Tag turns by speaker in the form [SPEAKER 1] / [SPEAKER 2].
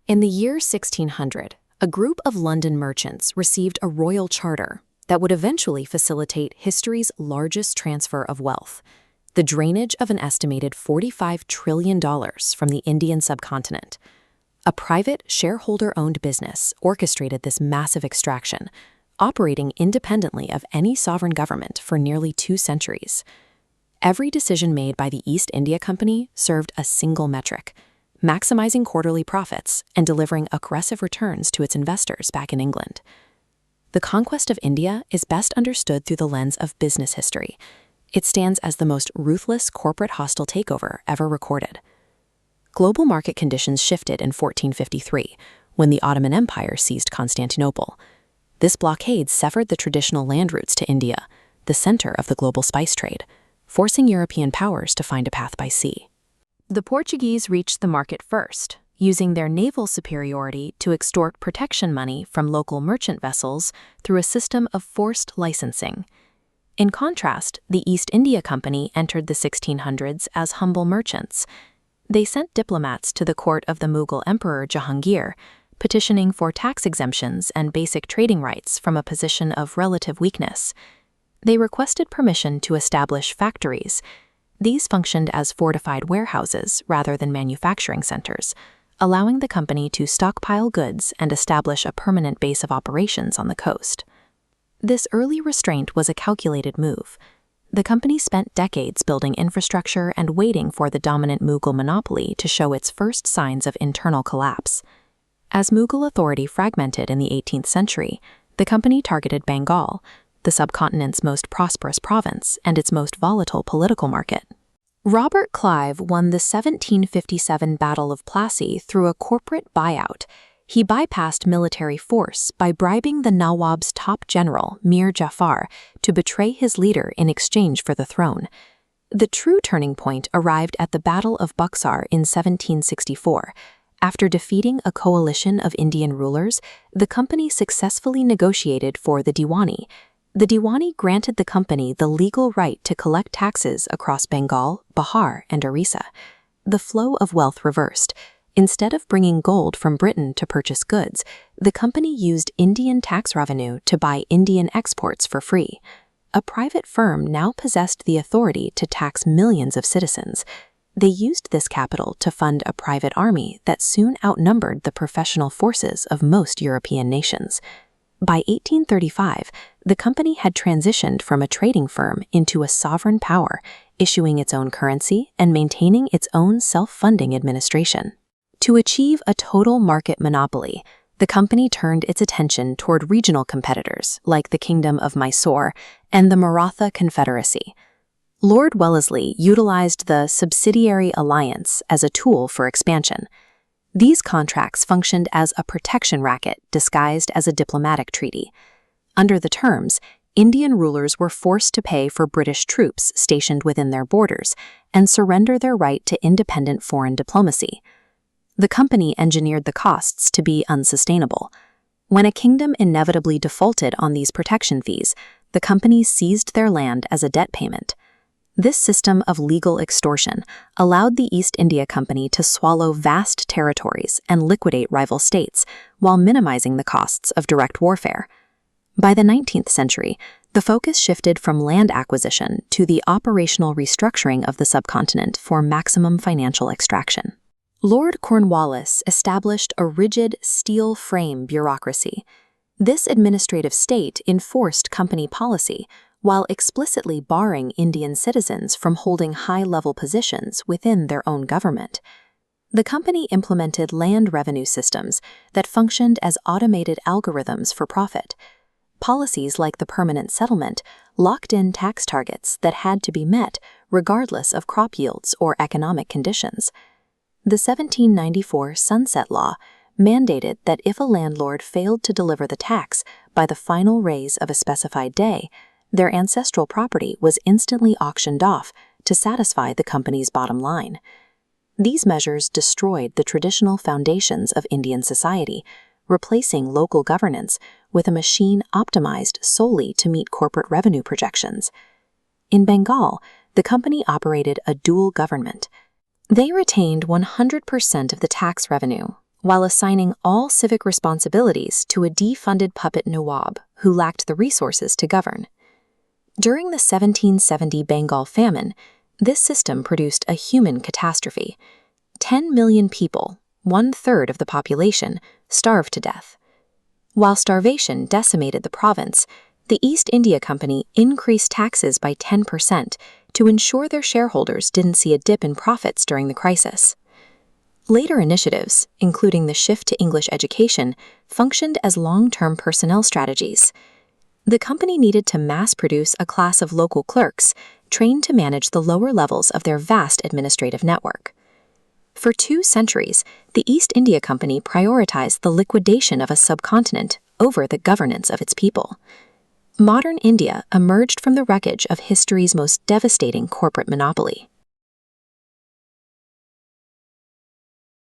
[SPEAKER 1] In the year 1600, a group of London merchants received a royal charter that would eventually facilitate history's largest transfer of wealth, the drainage of an estimated $45 trillion from the Indian subcontinent. A private, shareholder-owned business orchestrated this massive extraction, operating independently of any sovereign government for nearly 2 centuries. Every decision made by the East India Company served a single metric: maximizing quarterly profits and delivering aggressive returns to its investors back in England. The conquest of India is best understood through the lens of business history. It stands as the most ruthless corporate hostile takeover ever recorded. Global market conditions shifted in 1453, when the Ottoman Empire seized Constantinople. This blockade severed the traditional land routes to India, the center of the global spice trade, forcing European powers to find a path by sea. The Portuguese reached the market first, using their naval superiority to extort protection money from local merchant vessels through a system of forced licensing. In contrast, the East India Company entered the 1600s as humble merchants. They sent diplomats to the court of the Mughal Emperor Jahangir, petitioning for tax exemptions and basic trading rights from a position of relative weakness. They requested permission to establish factories. These functioned as fortified warehouses rather than manufacturing centers, allowing the company to stockpile goods and establish a permanent base of operations on the coast. This early restraint was a calculated move. The company spent decades building infrastructure and waiting for the dominant Mughal monopoly to show its first signs of internal collapse. As Mughal authority fragmented in the 18th century, the company targeted Bengal, the subcontinent's most prosperous province and its most volatile political market. Robert Clive won the 1757 Battle of Plassey through a corporate buyout. He bypassed military force by bribing the Nawab's top general, Mir Jafar, to betray his leader in exchange for the throne. The true turning point arrived at the Battle of Buxar in 1764. After defeating a coalition of Indian rulers, the company successfully negotiated for the Diwani. The Diwani granted the company the legal right to collect taxes across Bengal, Bihar, and Orissa. The flow of wealth reversed. Instead of bringing gold from Britain to purchase goods, the company used Indian tax revenue to buy Indian exports for free. A private firm now possessed the authority to tax millions of citizens. They used this capital to fund a private army that soon outnumbered the professional forces of most European nations. By 1835, the company had transitioned from a trading firm into a sovereign power, issuing its own currency and maintaining its own self-funding administration. To achieve a total market monopoly, the company turned its attention toward regional competitors like the Kingdom of Mysore and the Maratha Confederacy. Lord Wellesley utilized the subsidiary alliance as a tool for expansion. These contracts functioned as a protection racket disguised as a diplomatic treaty. Under the terms, Indian rulers were forced to pay for British troops stationed within their borders and surrender their right to independent foreign diplomacy. The company engineered the costs to be unsustainable. When a kingdom inevitably defaulted on these protection fees, the company seized their land as a debt payment. This system of legal extortion allowed the East India Company to swallow vast territories and liquidate rival states while minimizing the costs of direct warfare. By the 19th century, the focus shifted from land acquisition to the operational restructuring of the subcontinent for maximum financial extraction. Lord Cornwallis established a rigid steel frame bureaucracy. This administrative state enforced company policy while explicitly barring Indian citizens from holding high-level positions within their own government. The company implemented land revenue systems that functioned as automated algorithms for profit. Policies like the permanent settlement locked in tax targets that had to be met regardless of crop yields or economic conditions. The 1794 Sunset Law mandated that if a landlord failed to deliver the tax by the final raise of a specified day, their ancestral property was instantly auctioned off to satisfy the company's bottom line. These measures destroyed the traditional foundations of Indian society, replacing local governance with a machine optimized solely to meet corporate revenue projections. In Bengal, the company operated a dual government. They retained 100% of the tax revenue, while assigning all civic responsibilities to a defunded puppet Nawab who lacked the resources to govern. During the 1770 Bengal famine, this system produced a human catastrophe. 10 million people, 1/3 of the population, starved to death. While starvation decimated the province, the East India Company increased taxes by 10% to ensure their shareholders didn't see a dip in profits during the crisis. Later initiatives, including the shift to English education, functioned as long-term personnel strategies. The company needed to mass-produce a class of local clerks trained to manage the lower levels of their vast administrative network. For 2 centuries, the East India Company prioritized the liquidation of a subcontinent over the governance of its people. Modern India emerged from the wreckage of history's most devastating corporate monopoly.